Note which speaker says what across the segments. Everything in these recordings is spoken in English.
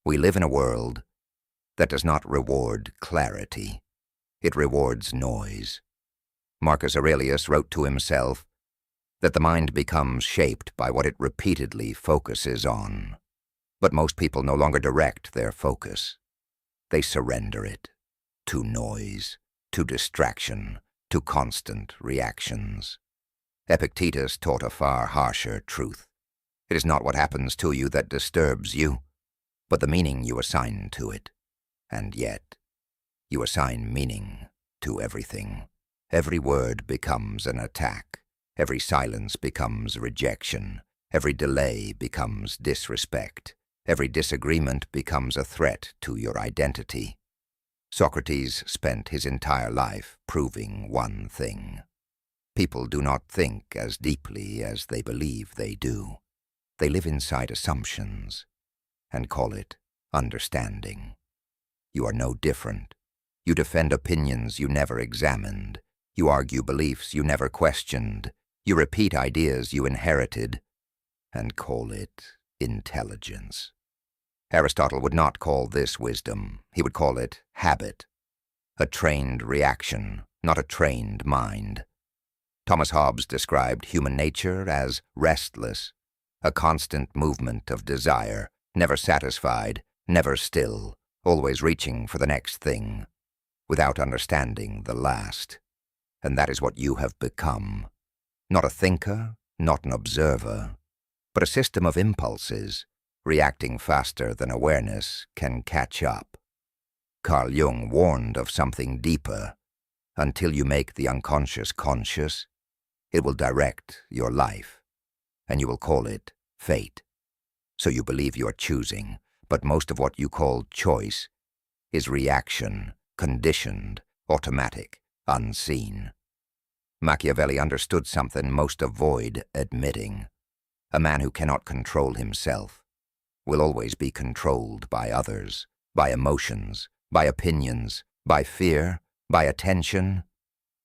Speaker 1: We live in a world that does not reward clarity. It rewards noise. Marcus Aurelius wrote to himself that the mind becomes shaped by what it repeatedly focuses on. But most people no longer direct their focus. They surrender it to noise, to distraction, to constant reactions. Epictetus taught a far harsher truth. It is not what happens to you that disturbs you, but the meaning you assign to it. And yet, you assign meaning to everything. Every word becomes an attack. Every silence becomes rejection. Every delay becomes disrespect. Every disagreement becomes a threat to your identity. Socrates spent his entire life proving one thing. People do not think as deeply as they believe they do. They live inside assumptions and call it understanding. You are no different. You defend opinions you never examined. You argue beliefs you never questioned. You repeat ideas you inherited and call it intelligence. Aristotle would not call this wisdom. He would call it habit. A trained reaction, not a trained mind. Thomas Hobbes described human nature as restless, a constant movement of desire, never satisfied, never still, always reaching for the next thing, without understanding the last. And that is what you have become. Not a thinker, not an observer, but a system of impulses, reacting faster than awareness can catch up. Carl Jung warned of something deeper. Until you make the unconscious conscious, it will direct your life, and you will call it fate. So you believe you are choosing, but most of what you call choice is reaction, conditioned, automatic, unseen. Machiavelli understood something most avoid admitting. A man who cannot control himself will always be controlled by others, by emotions, by opinions, by fear, by attention.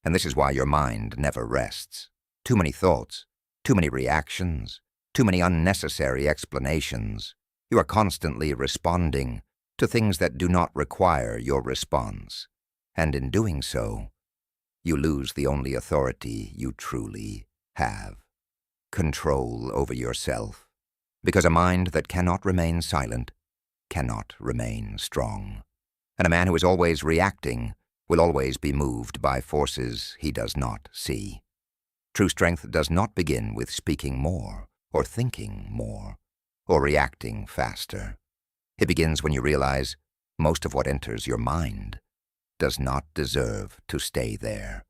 Speaker 1: And this is why your mind never rests. Too many thoughts, too many reactions, too many unnecessary explanations. You are constantly responding to things that do not require your response. And in doing so, you lose the only authority you truly have. Control over yourself. Because a mind that cannot remain silent cannot remain strong. And a man who is always reacting will always be moved by forces he does not see. True strength does not begin with speaking more, or thinking more, or reacting faster. It begins when you realize most of what enters your mind does not deserve to stay there,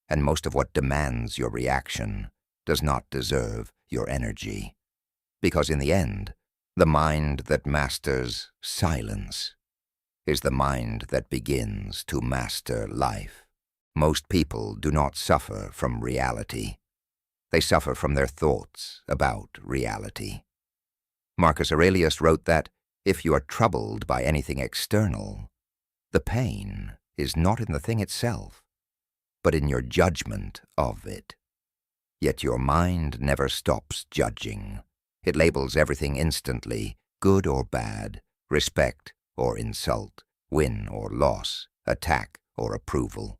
Speaker 1: and most of what demands your reaction does not deserve your energy. Because in the end, the mind that masters silence is the mind that begins to master life. Most people do not suffer from reality. They suffer from their thoughts about reality. Marcus Aurelius wrote that if you are troubled by anything external, the pain is not in the thing itself, but in your judgment of it. Yet your mind never stops judging. It labels everything instantly, good or bad, respect or insult, win or loss, attack or approval.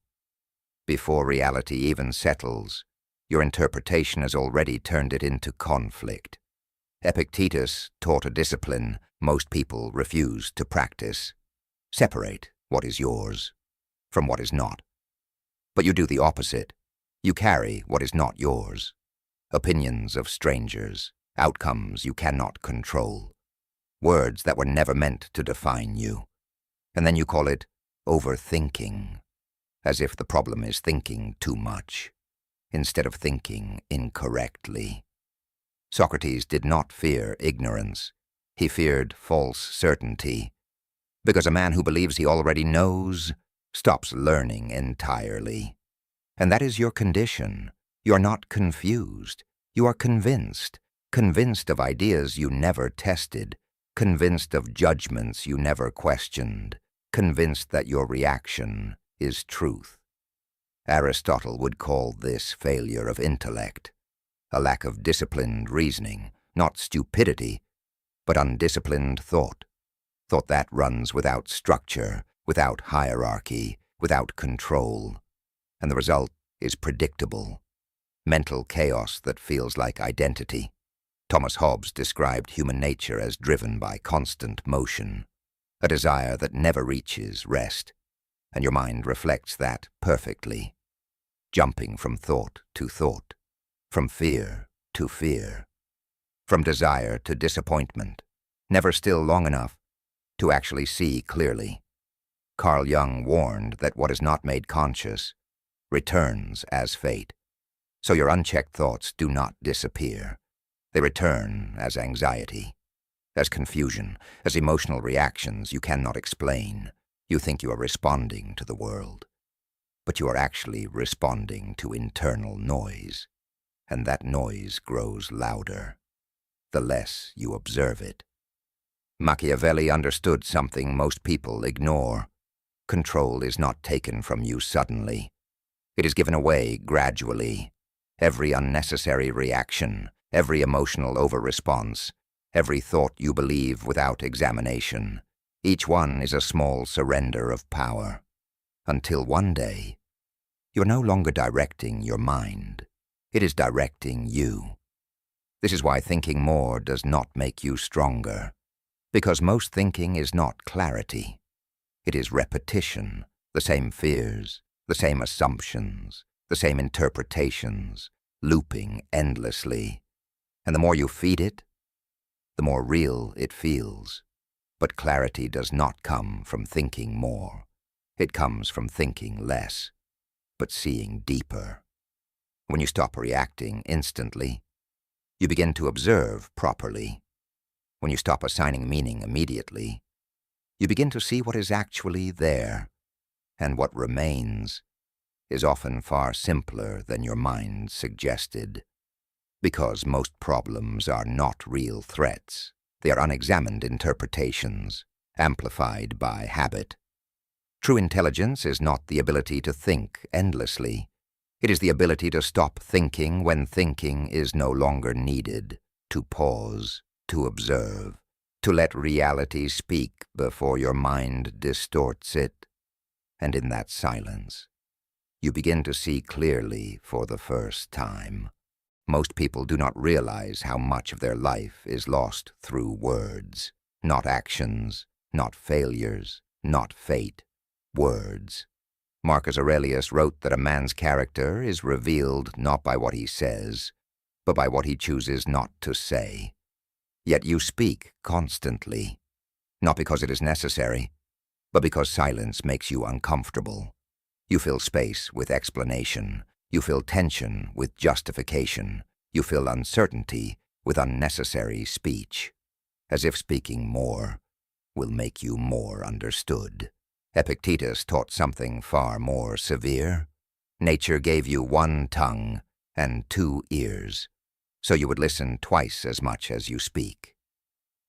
Speaker 1: Before reality even settles, your interpretation has already turned it into conflict. Epictetus taught a discipline most people refuse to practice. Separate what is yours from what is not. But you do the opposite. You carry what is not yours. Opinions of strangers, outcomes you cannot control, words that were never meant to define you. And then you call it overthinking, as if the problem is thinking too much, instead of thinking incorrectly. Socrates did not fear ignorance. He feared false certainty, because a man who believes he already knows stops learning entirely. And that is your condition. You are not confused. You are convinced of ideas you never tested, convinced of judgments you never questioned, convinced that your reaction is truth. Aristotle would call this failure of intellect, a lack of disciplined reasoning, not stupidity, but undisciplined thought. thought that runs without structure, without hierarchy, without control, and the result is predictable. Mental chaos that feels like identity. Thomas Hobbes described human nature as driven by constant motion, a desire that never reaches rest, and your mind reflects that perfectly, jumping from thought to thought, from fear to fear, from desire to disappointment, never still long enough to actually see clearly. Carl Jung warned that what is not made conscious returns as fate. So your unchecked thoughts do not disappear. They return as anxiety, as confusion, as emotional reactions you cannot explain. You think you are responding to the world, but you are actually responding to internal noise, and that noise grows louder the less you observe it. Machiavelli understood something most people ignore. Control is not taken from you suddenly. It is given away gradually. Every unnecessary reaction, every emotional over-response, every thought you believe without examination, each one is a small surrender of power, until one day, you're no longer directing your mind. It is directing you. This is why thinking more does not make you stronger, because most thinking is not clarity. It is repetition, the same fears, the same assumptions, the same interpretations, looping endlessly. And the more you feed it, the more real it feels. But clarity does not come from thinking more. It comes from thinking less, but seeing deeper. When you stop reacting instantly, you begin to observe properly. When you stop assigning meaning immediately, you begin to see what is actually there, and what remains is often far simpler than your mind suggested. Because most problems are not real threats. They are unexamined interpretations, amplified by habit. True intelligence is not the ability to think endlessly. It is the ability to stop thinking when thinking is no longer needed, to pause, to observe, to let reality speak before your mind distorts it. And in that silence, you begin to see clearly for the first time. Most people do not realize how much of their life is lost through words, not actions, not failures, not fate, words. Marcus Aurelius wrote that a man's character is revealed not by what he says, but by what he chooses not to say. Yet you speak constantly, not because it is necessary, but because silence makes you uncomfortable. You fill space with explanation. You fill tension with justification. You fill uncertainty with unnecessary speech, as if speaking more will make you more understood. Epictetus taught something far more severe. Nature gave you one tongue and 2 ears, so you would listen twice as much as you speak.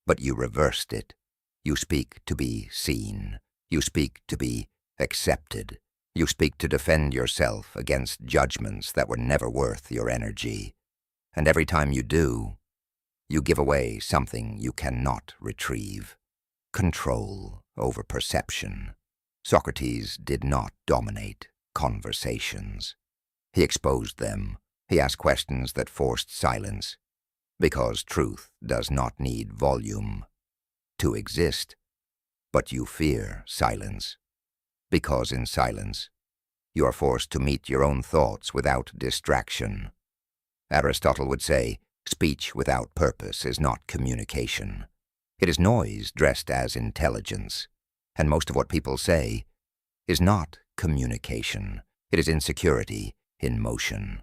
Speaker 1: But you reversed it. You speak to be seen. You speak to be accepted. You speak to defend yourself against judgments that were never worth your energy. And every time you do, you give away something you cannot retrieve. Control over perception. Socrates did not dominate conversations. He exposed them. He asked questions that forced silence, because truth does not need volume to exist. But you fear silence, because in silence, you are forced to meet your own thoughts without distraction. Aristotle would say, speech without purpose is not communication. It is noise dressed as intelligence. And most of what people say is not communication. It is insecurity in motion.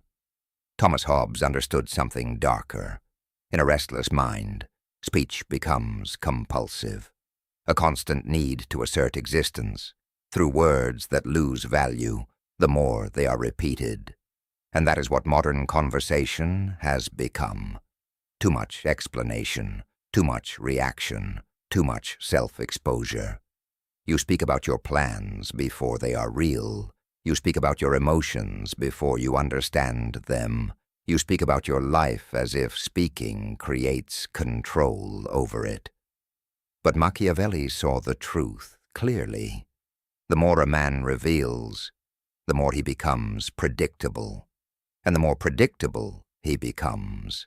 Speaker 1: Thomas Hobbes understood something darker. In a restless mind, speech becomes compulsive, a constant need to assert existence through words that lose value the more they are repeated. And that is what modern conversation has become. Too much explanation, too much reaction, too much self-exposure. You speak about your plans before they are real. You speak about your emotions before you understand them. You speak about your life as if speaking creates control over it. But Machiavelli saw the truth clearly. The more a man reveals, the more he becomes predictable, and the more predictable he becomes,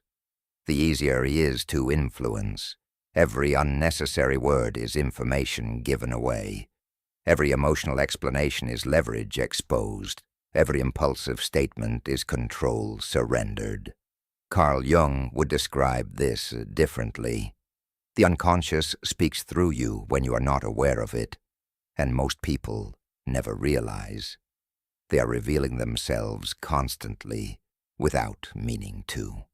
Speaker 1: the easier he is to influence. Every unnecessary word is information given away. Every emotional explanation is leverage exposed. Every impulsive statement is control surrendered. Carl Jung would describe this differently. The unconscious speaks through you when you are not aware of it, and most people never realize. They are revealing themselves constantly without meaning to.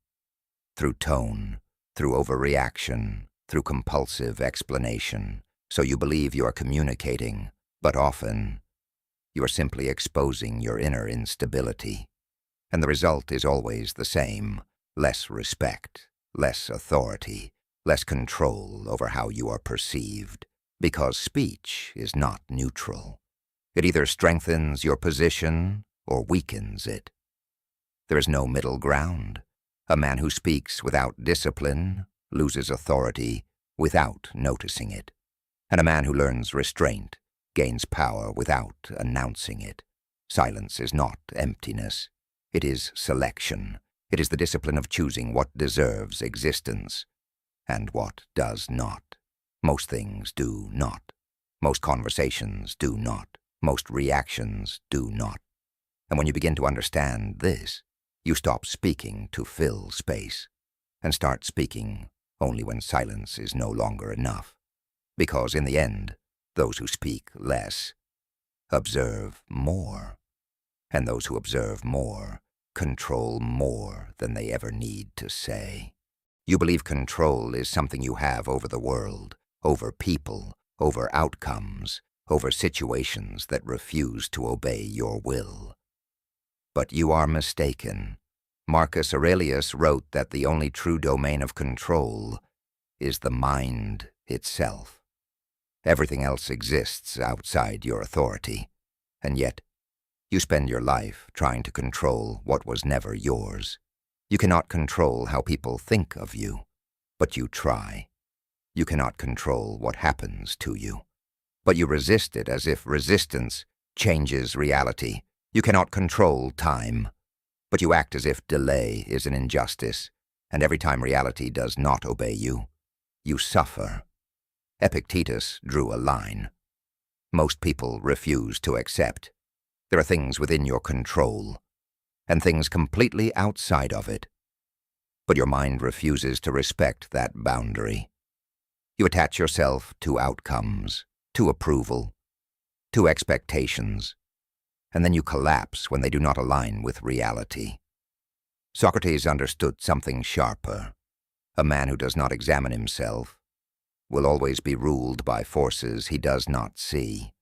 Speaker 1: Through tone, through overreaction, through compulsive explanation. So you believe you are communicating, but often you are simply exposing your inner instability. And the result is always the same: less respect, less authority, less control over how you are perceived. Because speech is not neutral. It either strengthens your position or weakens it. There is no middle ground. A man who speaks without discipline loses authority without noticing it. And a man who learns restraint gains power without announcing it. Silence is not emptiness. It is selection. It is the discipline of choosing what deserves existence and what does not. Most things do not. Most conversations do not. Most reactions do not. And when you begin to understand this, you stop speaking to fill space and start speaking only when silence is no longer enough. Because in the end, those who speak less observe more, and those who observe more control more than they ever need to say. You believe control is something you have over the world, over people, over outcomes, over situations that refuse to obey your will. But you are mistaken. Marcus Aurelius wrote that the only true domain of control is the mind itself. Everything else exists outside your authority, and yet you spend your life trying to control what was never yours. You cannot control how people think of you, but you try. You cannot control what happens to you, but you resist it as if resistance changes reality. You cannot control time, but you act as if delay is an injustice, and every time reality does not obey you, you suffer. Epictetus drew a line. Most people refuse to accept. There are things within your control, and things completely outside of it. But your mind refuses to respect that boundary. You attach yourself to outcomes, to approval, to expectations, and then you collapse when they do not align with reality. Socrates understood something sharper. A man who does not examine himself will always be ruled by forces he does not see.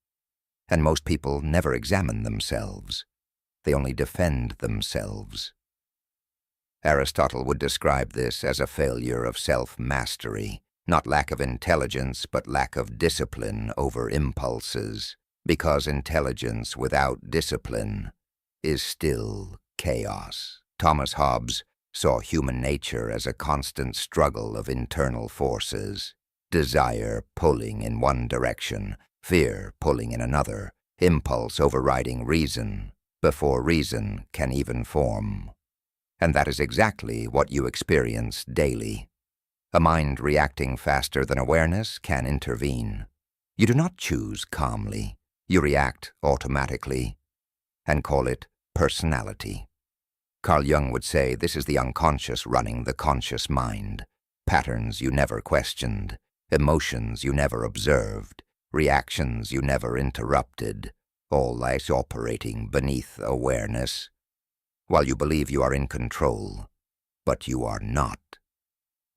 Speaker 1: And most people never examine themselves. They only defend themselves. Aristotle would describe this as a failure of self-mastery, not lack of intelligence, but lack of discipline over impulses, because intelligence without discipline is still chaos. Thomas Hobbes saw human nature as a constant struggle of internal forces, desire pulling in one direction, fear pulling in another, impulse overriding reason before reason can even form. And that is exactly what you experience daily. A mind reacting faster than awareness can intervene. You do not choose calmly. You react automatically and call it personality. Carl Jung would say this is the unconscious running the conscious mind. Patterns you never questioned, emotions you never observed, reactions you never interrupted, all lies operating beneath awareness, while you believe you are in control, but you are not.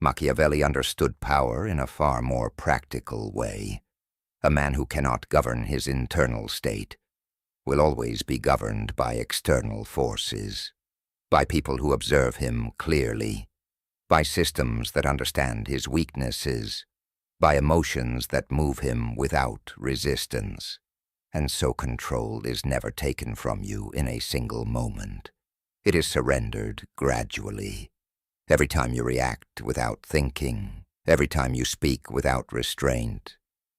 Speaker 1: Machiavelli understood power in a far more practical way. A man who cannot govern his internal state will always be governed by external forces, by people who observe him clearly, by systems that understand his weaknesses, by emotions that move him without resistance. And so control is never taken from you in a single moment. It is surrendered gradually. Every time you react without thinking, Every time you speak without restraint,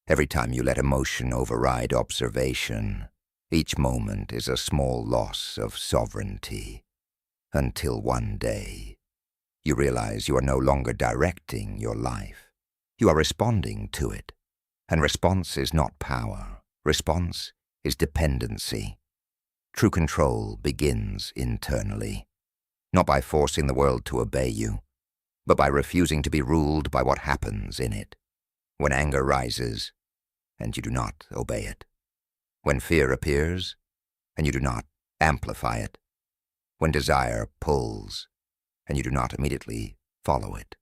Speaker 1: every time you let emotion override observation, each moment is a small loss of sovereignty, until one day you realize you are no longer directing your life. You are responding to it, and response is not power. Response is dependency. True control begins internally, not by forcing the world to obey you, but by refusing to be ruled by what happens in it. When anger rises, and you do not obey it. When fear appears, and you do not amplify it. When desire pulls, and you do not immediately follow it.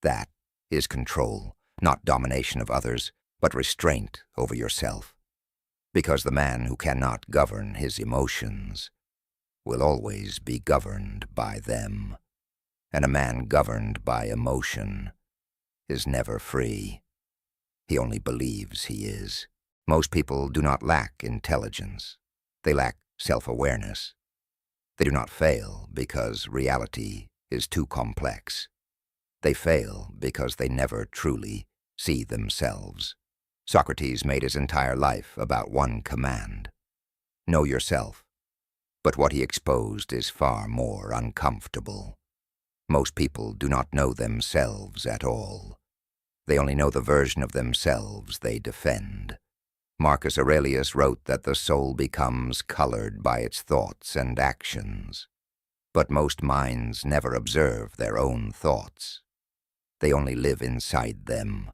Speaker 1: That is control, not domination of others, but restraint over yourself. Because the man who cannot govern his emotions will always be governed by them, and a man governed by emotion is never free. He only believes he is. Most people do not lack intelligence. They lack self-awareness. They do not fail because reality is too complex. They fail because they never truly see themselves. Socrates made his entire life about one command: know yourself. But what he exposed is far more uncomfortable. Most people do not know themselves at all. They only know the version of themselves they defend. Marcus Aurelius wrote that the soul becomes colored by its thoughts and actions. But most minds never observe their own thoughts. They only live inside them,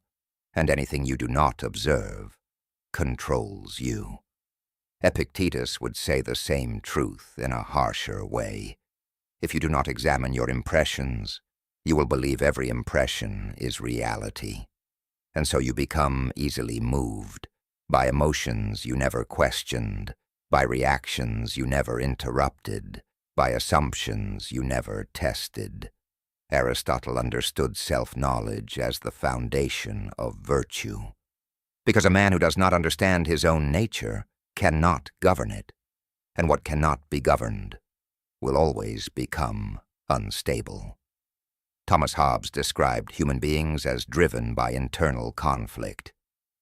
Speaker 1: and anything you do not observe controls you. Epictetus would say the same truth in a harsher way. If you do not examine your impressions, you will believe every impression is reality. And so you become easily moved by emotions you never questioned, by reactions you never interrupted, by assumptions you never tested. Aristotle understood self-knowledge as the foundation of virtue. Because a man who does not understand his own nature cannot govern it, and what cannot be governed will always become unstable. Thomas Hobbes described human beings as driven by internal conflict.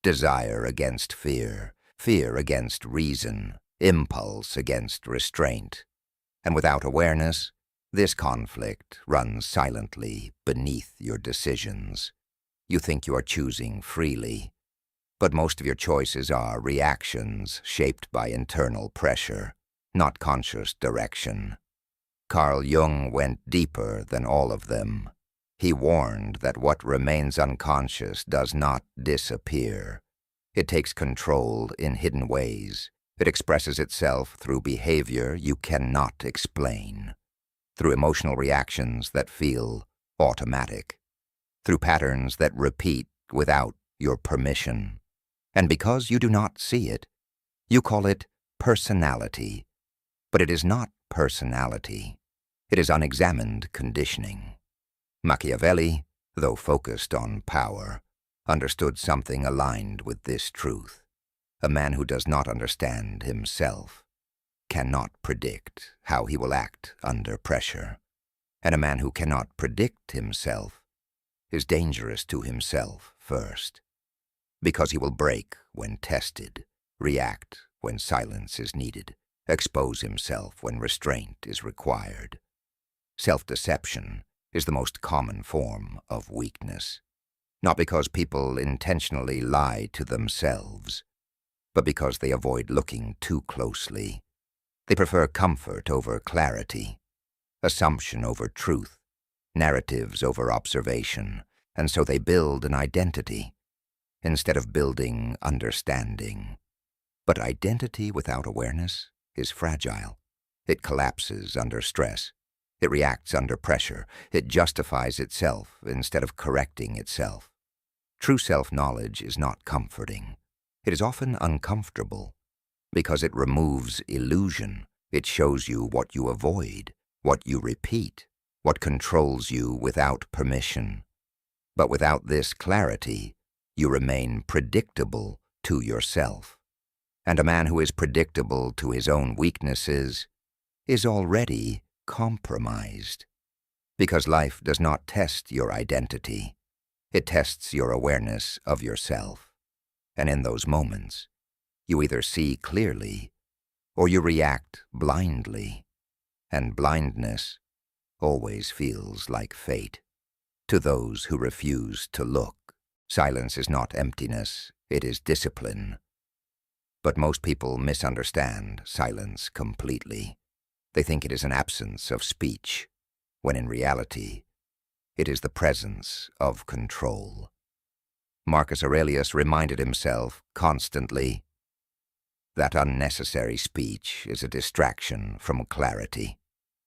Speaker 1: Desire against fear, fear against reason, impulse against restraint. And without awareness, this conflict runs silently beneath your decisions. You think you are choosing freely, but most of your choices are reactions shaped by internal pressure, not conscious direction. Carl Jung went deeper than all of them. He warned that what remains unconscious does not disappear. It takes control in hidden ways. It expresses itself through behavior you cannot explain, through emotional reactions that feel automatic, through patterns that repeat without your permission. And because you do not see it, you call it personality. But it is not personality. It is unexamined conditioning. Machiavelli, though focused on power, understood something aligned with this truth. A man who does not understand himself cannot predict how he will act under pressure. And a man who cannot predict himself is dangerous to himself first, because he will break when tested, react when silence is needed, expose himself when restraint is required. Self-deception is the most common form of weakness, not because people intentionally lie to themselves, but because they avoid looking too closely. They prefer comfort over clarity, assumption over truth, narratives over observation, and so they build an identity instead of building understanding. But identity without awareness is fragile. It collapses under stress. It reacts under pressure. It justifies itself instead of correcting itself. True self-knowledge is not comforting. It is often uncomfortable because it removes illusion. It shows you what you avoid, what you repeat, what controls you without permission. But without this clarity, you remain predictable to yourself. And a man who is predictable to his own weaknesses is already compromised, because life does not test your identity. It tests your awareness of yourself. And in those moments, you either see clearly or you react blindly. And blindness always feels like fate. To those who refuse to look, silence is not emptiness, it is discipline. But most people misunderstand silence completely. They think it is an absence of speech, when in reality, it is the presence of control. Marcus Aurelius reminded himself constantly that unnecessary speech is a distraction from clarity.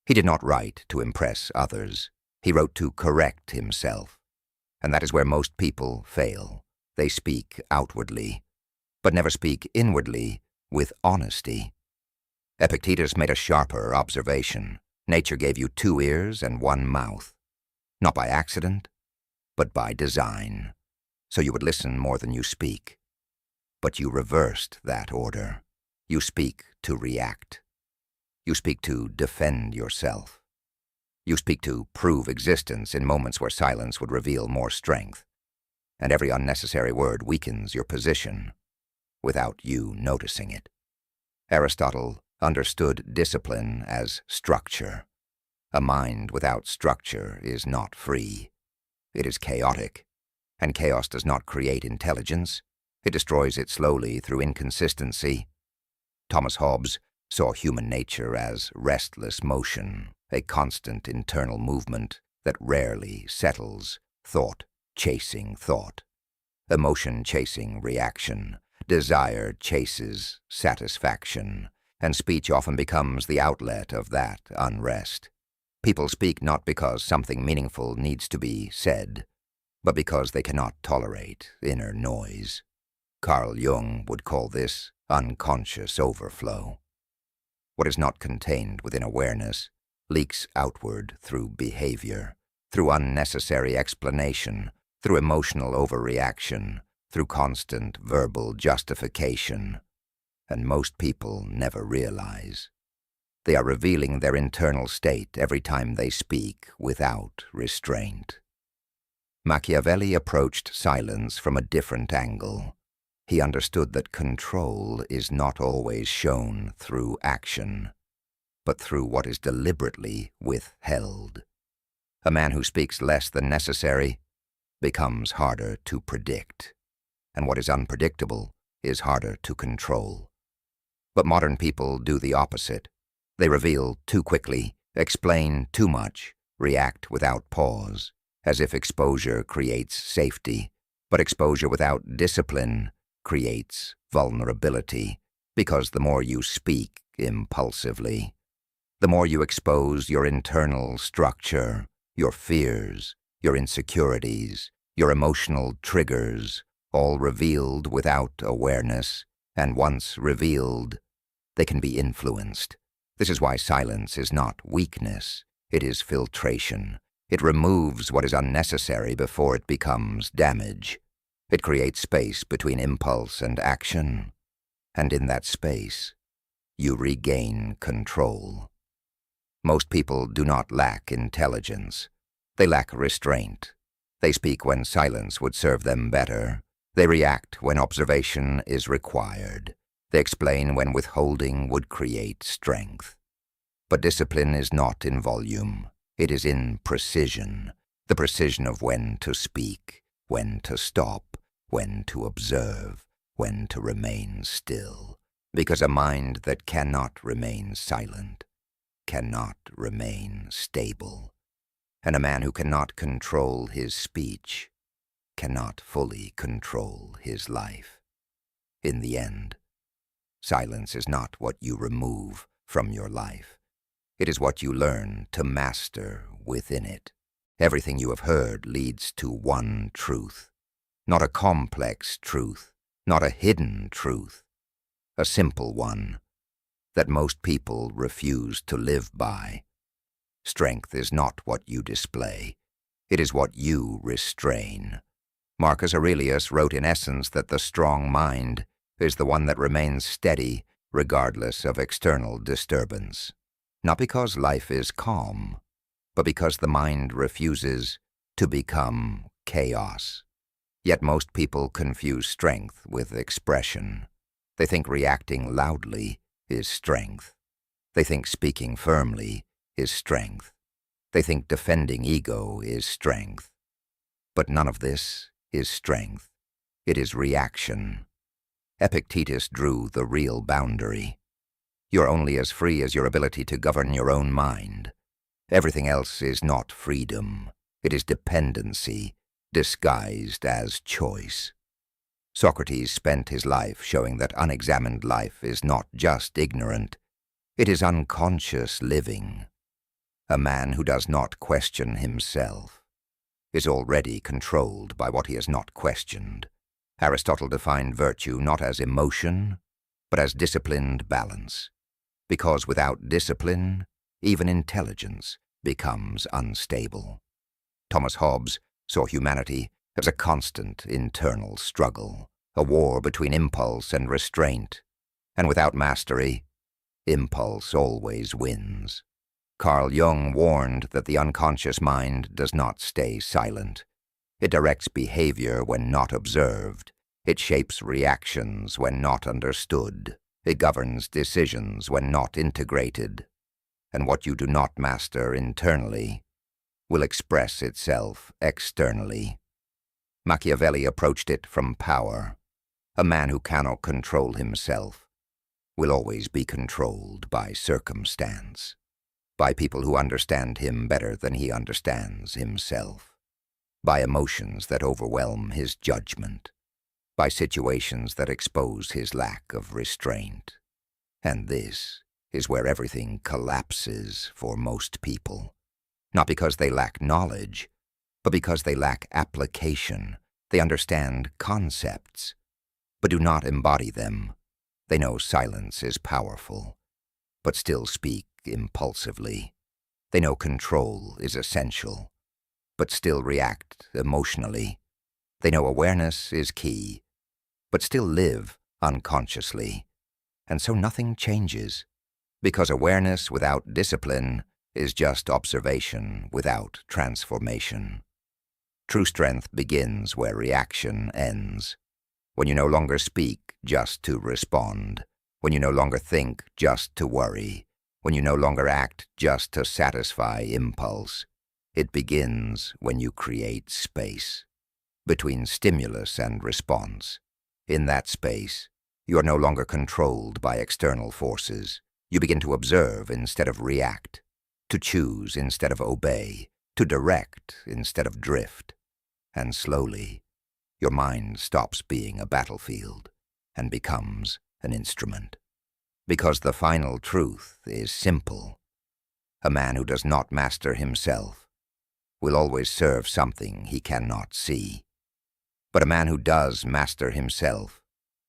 Speaker 1: He did not write to impress others. He wrote to correct himself. And that is where most people fail. They speak outwardly, but never speak inwardly with honesty. Epictetus made a sharper observation. Nature gave you 2 ears and 1 mouth. Not by accident, but by design. So you would listen more than you speak. But you reversed that order. You speak to react. You speak to defend yourself. You speak to prove existence in moments where silence would reveal more strength. And every unnecessary word weakens your position without you noticing it. Aristotle understood discipline as structure. A mind without structure is not free. It is chaotic, and chaos does not create intelligence. It destroys it slowly through inconsistency. Thomas Hobbes saw human nature as restless motion, a constant internal movement that rarely settles, thought chasing thought, emotion chasing reaction, desire chases satisfaction, and speech often becomes the outlet of that unrest. People speak not because something meaningful needs to be said, but because they cannot tolerate inner noise. Carl Jung would call this unconscious overflow. What is not contained within awareness leaks outward through behavior, through unnecessary explanation, through emotional overreaction, through constant verbal justification. And most people never realize they are revealing their internal state every time they speak without restraint. Machiavelli approached silence from a different angle. He understood that control is not always shown through action, but through what is deliberately withheld. A man who speaks less than necessary becomes harder to predict, and what is unpredictable is harder to control. But modern people do the opposite. They reveal too quickly, explain too much, react without pause, as if exposure creates safety, but exposure without discipline creates vulnerability, because the more you speak impulsively, the more you expose your internal structure, your fears, your insecurities, your emotional triggers, all revealed without awareness, and once revealed, they can be influenced. This is why silence is not weakness, it is filtration. It removes what is unnecessary before it becomes damage. It creates space between impulse and action, and in that space, you regain control. Most people do not lack intelligence. They lack restraint. They speak when silence would serve them better. They react when observation is required. They explain when withholding would create strength. But discipline is not in volume. It is in precision, the precision of when to speak, when to stop, when to observe, when to remain still. Because a mind that cannot remain silent cannot remain stable. And a man who cannot control his speech cannot fully control his life. In the end, silence is not what you remove from your life. It is what you learn to master within it. Everything you have heard leads to one truth, not a complex truth, not a hidden truth, a simple one that most people refuse to live by. Strength is not what you display, it is what you restrain. Marcus Aurelius wrote in essence that the strong mind is the one that remains steady regardless of external disturbance. Not because life is calm, but because the mind refuses to become chaos. Yet most people confuse strength with expression. They think reacting loudly is strength. They think speaking firmly is strength. They think defending ego is strength. But none of this is strength. It is reaction. Epictetus drew the real boundary. You're only as free as your ability to govern your own mind. Everything else is not freedom. It is dependency, disguised as choice. Socrates spent his life showing that unexamined life is not just ignorant, it is unconscious living. A man who does not question himself is already controlled by what he has not questioned. Aristotle defined virtue not as emotion, but as disciplined balance, because without discipline, even intelligence becomes unstable. Thomas Hobbes saw humanity as a constant internal struggle, a war between impulse and restraint, and without mastery, impulse always wins. Carl Jung warned that the unconscious mind does not stay silent. It directs behavior when not observed. It shapes reactions when not understood. It governs decisions when not integrated. And what you do not master internally will express itself externally. Machiavelli approached it from power. A man who cannot control himself will always be controlled by circumstance, by people who understand him better than he understands himself, by emotions that overwhelm his judgment, by situations that expose his lack of restraint. And this is where everything collapses for most people, not because they lack knowledge, but because they lack application. They understand concepts, but do not embody them. They know silence is powerful, but still speak impulsively. They know control is essential, but still react emotionally. They know awareness is key, but still live unconsciously. And so nothing changes, because awareness without discipline is just observation without transformation. True strength begins where reaction ends, when you no longer speak just to respond, when you no longer think just to worry, when you no longer act just to satisfy impulse. It begins when you create space between stimulus and response. In that space, you are no longer controlled by external forces. You begin to observe instead of react, to choose instead of obey, to direct instead of drift. And slowly, your mind stops being a battlefield and becomes an instrument. Because the final truth is simple. A man who does not master himself will always serve something he cannot see. But a man who does master himself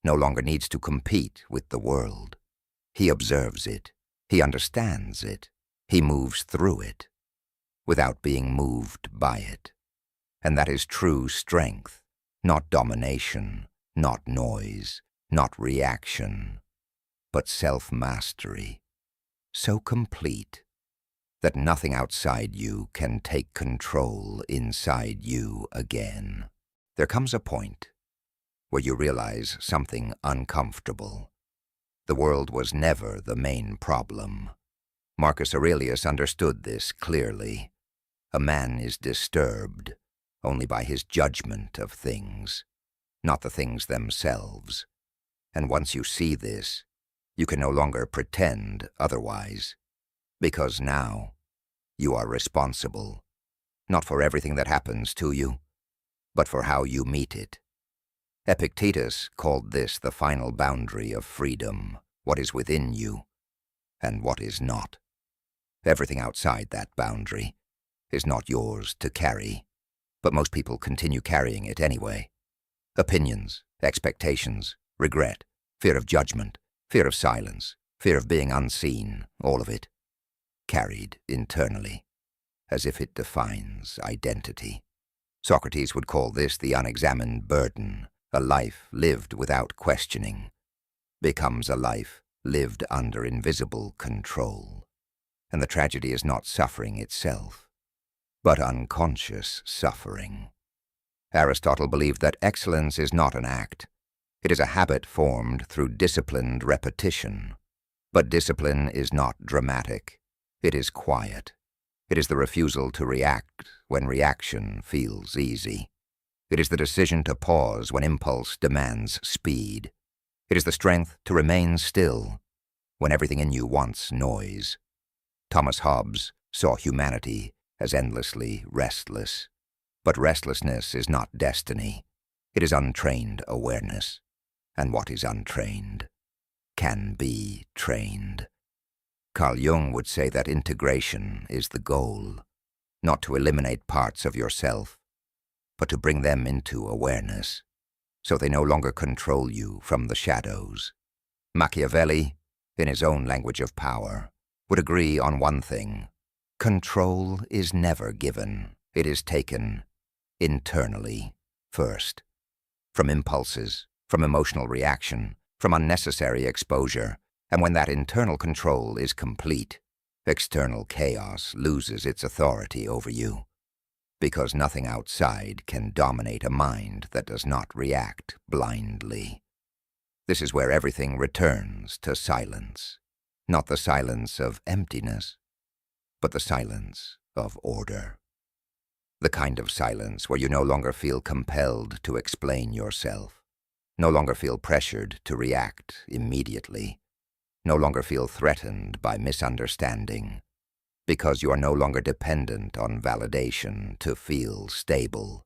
Speaker 1: no longer needs to compete with the world. He observes it, he understands it, he moves through it, without being moved by it. And that is true strength, not domination, not noise, not reaction, but self-mastery, so complete that nothing outside you can take control inside you again. There comes a point where you realize something uncomfortable. The world was never the main problem. Marcus Aurelius understood this clearly. A man is disturbed only by his judgment of things, not the things themselves. And once you see this, you can no longer pretend otherwise, because now you are responsible, not for everything that happens to you, but for how you meet it. Epictetus called this the final boundary of freedom, what is within you and what is not. Everything outside that boundary is not yours to carry, but most people continue carrying it anyway. Opinions, expectations, regret, fear of judgment, fear of silence, fear of being unseen, all of it, carried internally, as if it defines identity. Socrates would call this the unexamined burden. A life lived without questioning becomes a life lived under invisible control. And the tragedy is not suffering itself, but unconscious suffering. Aristotle believed that excellence is not an act. It is a habit formed through disciplined repetition. But discipline is not dramatic. It is quiet. It is the refusal to react when reaction feels easy. It is the decision to pause when impulse demands speed. It is the strength to remain still when everything in you wants noise. Thomas Hobbes saw humanity as endlessly restless. But restlessness is not destiny. It is untrained awareness. And what is untrained can be trained. Carl Jung would say that integration is the goal, not to eliminate parts of yourself, but to bring them into awareness, so they no longer control you from the shadows. Machiavelli, in his own language of power, would agree on one thing: control is never given, it is taken internally first. From impulses, from emotional reaction, from unnecessary exposure, and when that internal control is complete, external chaos loses its authority over you, because nothing outside can dominate a mind that does not react blindly. This is where everything returns to silence, not the silence of emptiness, but the silence of order. The kind of silence where you no longer feel compelled to explain yourself, no longer feel pressured to react immediately, no longer feel threatened by misunderstanding, because you are no longer dependent on validation to feel stable.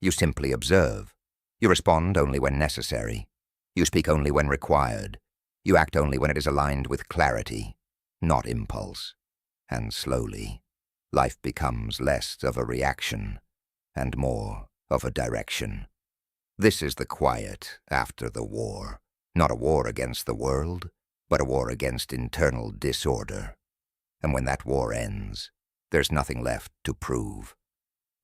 Speaker 1: You simply observe. You respond only when necessary. You speak only when required. You act only when it is aligned with clarity, not impulse. And slowly, life becomes less of a reaction and more of a direction. This is the quiet after the war, not a war against the world, but a war against internal disorder. And when that war ends, there's nothing left to prove.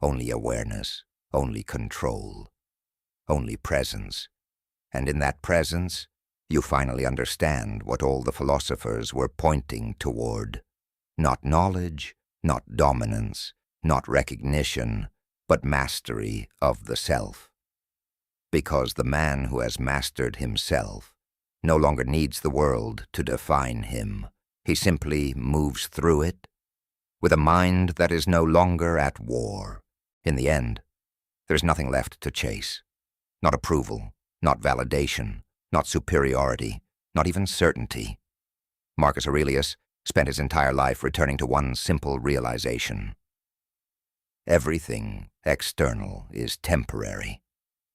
Speaker 1: Only awareness, only control, only presence. And in that presence, you finally understand what all the philosophers were pointing toward. Not knowledge, not dominance, not recognition, but mastery of the self. Because the man who has mastered himself no longer needs the world to define him. He simply moves through it with a mind that is no longer at war. In the end, there's nothing left to chase. Not approval, not validation, not superiority, not even certainty. Marcus Aurelius spent his entire life returning to one simple realization. Everything external is temporary.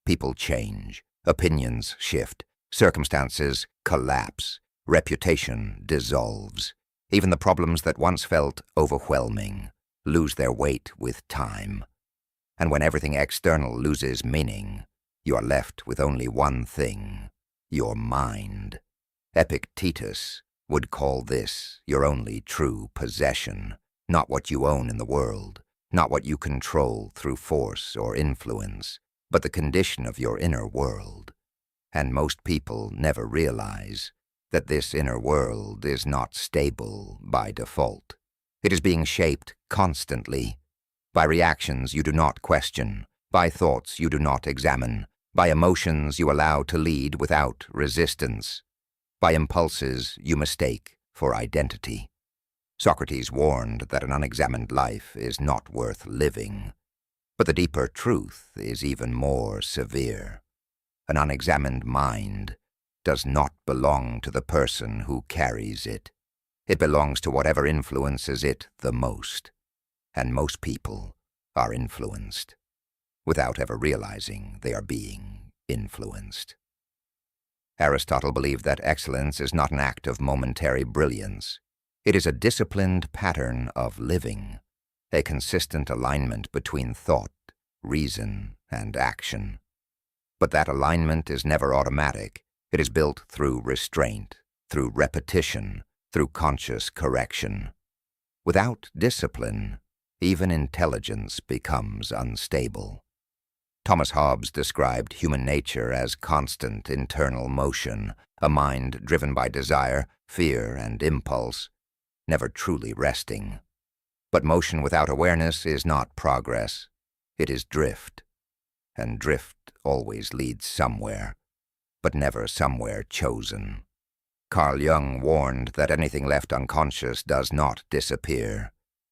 Speaker 1: People change, opinions shift, circumstances collapse, reputation dissolves. Even the problems that once felt overwhelming lose their weight with time. And when everything external loses meaning, you are left with only one thing: your mind. Epictetus would call this your only true possession, not what you own in the world, not what you control through force or influence, but the condition of your inner world. And most people never realize that this inner world is not stable by default. It is being shaped constantly by reactions you do not question, by thoughts you do not examine, by emotions you allow to lead without resistance, by impulses you mistake for identity. Socrates warned that an unexamined life is not worth living, but the deeper truth is even more severe. An unexamined mind does not belong to the person who carries it. It belongs to whatever influences it the most, and most people are influenced, without ever realizing they are being influenced. Aristotle believed that excellence is not an act of momentary brilliance. It is a disciplined pattern of living, a consistent alignment between thought, reason, and action. But that alignment is never automatic. It is built through restraint, through repetition, through conscious correction. Without discipline, even intelligence becomes unstable. Thomas Hobbes described human nature as constant internal motion, a mind driven by desire, fear, and impulse, never truly resting. But motion without awareness is not progress. It is drift. and drift always leads somewhere, but never somewhere chosen. Carl Jung warned that anything left unconscious does not disappear.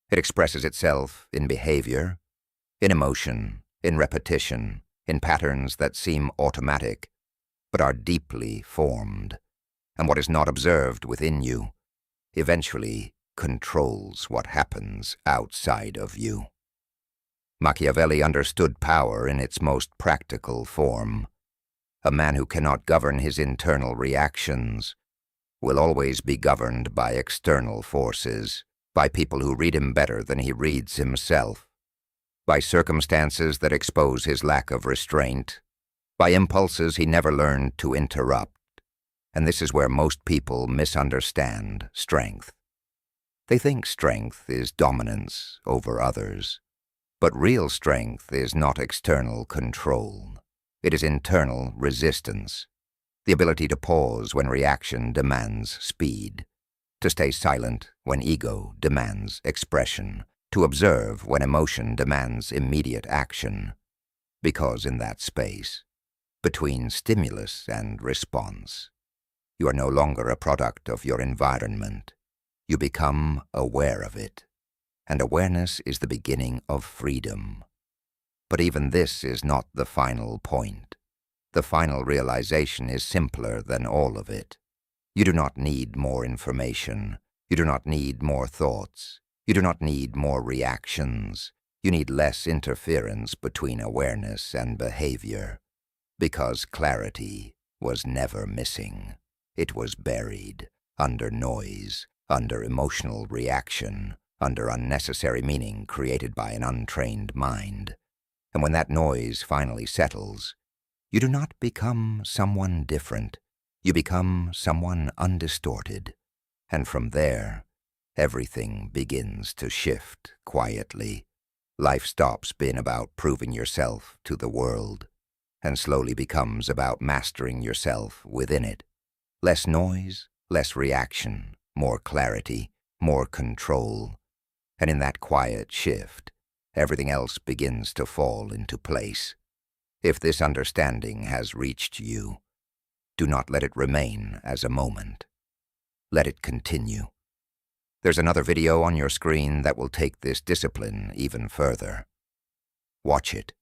Speaker 1: It expresses itself in behavior, in emotion, in repetition, in patterns that seem automatic, but are deeply formed. And what is not observed within you eventually controls what happens outside of you. Machiavelli understood power in its most practical form. A man who cannot govern his internal reactions will always be governed by external forces, by people who read him better than he reads himself, by circumstances that expose his lack of restraint, by impulses he never learned to interrupt. And this is where most people misunderstand strength. They think strength is dominance over others, but real strength is not external control. It is internal resistance, the ability to pause when reaction demands speed, to stay silent when ego demands expression, to observe when emotion demands immediate action, because in that space, between stimulus and response, you are no longer a product of your environment. You become aware of it, and awareness is the beginning of freedom. But even this is not the final point. The final realization is simpler than all of it. You do not need more information. You do not need more thoughts. You do not need more reactions. You need less interference between awareness and behavior, because clarity was never missing. It was buried under noise, under emotional reaction, under unnecessary meaning created by an untrained mind. And when that noise finally settles, you do not become someone different. You become someone undistorted. And from there, everything begins to shift quietly. Life stops being about proving yourself to the world, and slowly becomes about mastering yourself within it. Less noise, less reaction, more clarity, more control. And in that quiet shift, everything else begins to fall into place. If this understanding has reached you, do not let it remain as a moment. Let it continue. There's another video on your screen that will take this discipline even further. Watch it,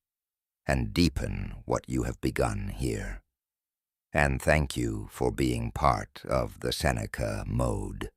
Speaker 1: and deepen what you have begun here. And thank you for being part of the Seneca mode.